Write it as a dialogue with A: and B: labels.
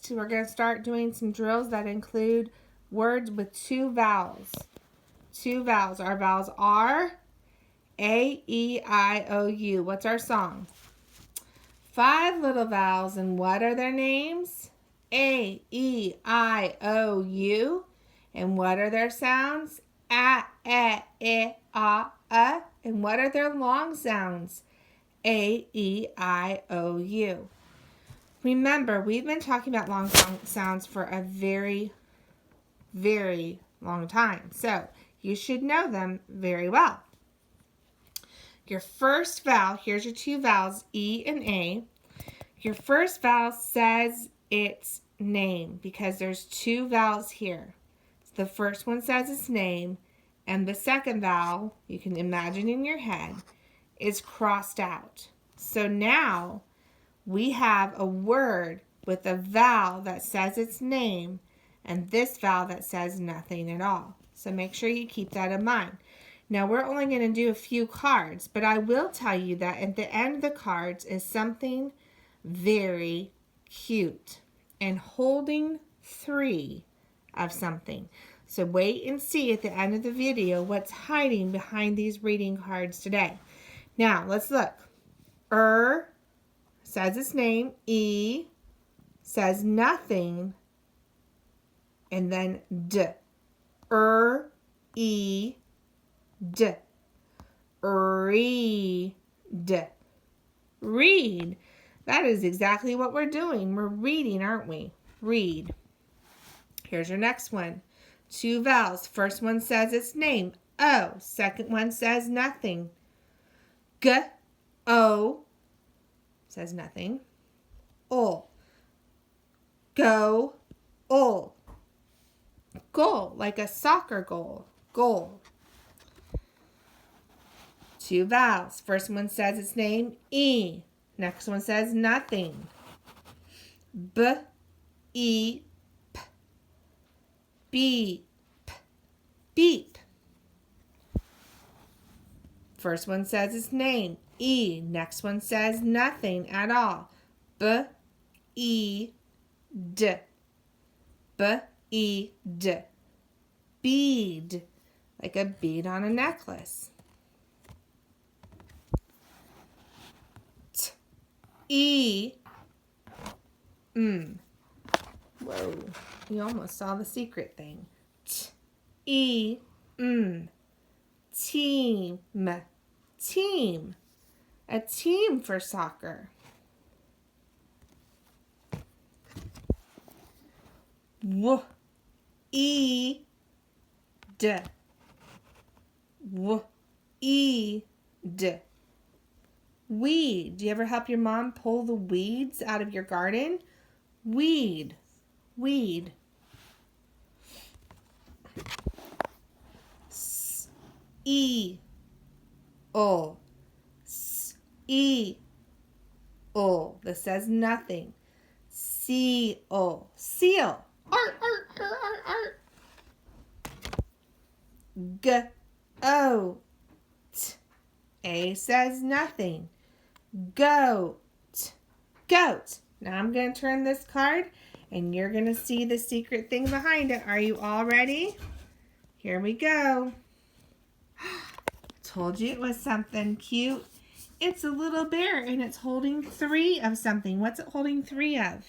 A: We're going to start doing some drills that include words with two vowels. Two vowels. Our vowels are A, E, I, O, U. What's our song? 5 little vowels, and what are their names? A, E, I, O, U. And what are their sounds? A, E, I, A. And what are their long sounds? A, E, I, O, U. Remember, we've been talking about long sounds for a very, very long time. So you should know them very well. Your first vowel, here's your two vowels, E and A. Your first vowel says its name because there's two vowels here. The first one says its name, and the second vowel, you can imagine in your head, is crossed out. So now we have a word with a vowel that says its name and this vowel that says nothing at all. So make sure you keep that in mind. Now we're only going to do a few cards, but I will tell you that at the end of the cards is something very cute and holding 3 of something. So wait and see at the end of the video what's hiding behind these reading cards today. Now let's look. Says its name. E says nothing. And then D. E, D. Read. Read. That is exactly what we're doing. We're reading, aren't we? Read. Here's your next one. 2 vowels. First one says its name. O. Second one says nothing. G. O. Says nothing. Ol. Go. Ol. Goal, like a soccer goal. Goal. 2 vowels. First one says its name. E. Next one says nothing. B. E. P. Beep. Beep. First one says its name. E. Next one says nothing at all. B. E. D. B. E. D. Bead. Like a bead on a necklace. T. E. Whoa. You almost saw the secret thing. T. E. Team. Team. A team for soccer. W. E. D. W. E. D. Weed. Do you ever help your mom pull the weeds out of your garden? Weed. Weed. S. E. O. S. E. O. This says nothing. Seal. Seal. Art, art, art, art, art. Goat. A says nothing. Goat. Goat. Now I'm going to turn this card and you're going to see the secret thing behind it. Are you all ready? Here we go. Told you it was something cute. It's a little bear and it's holding 3 of something. What's it holding 3 of?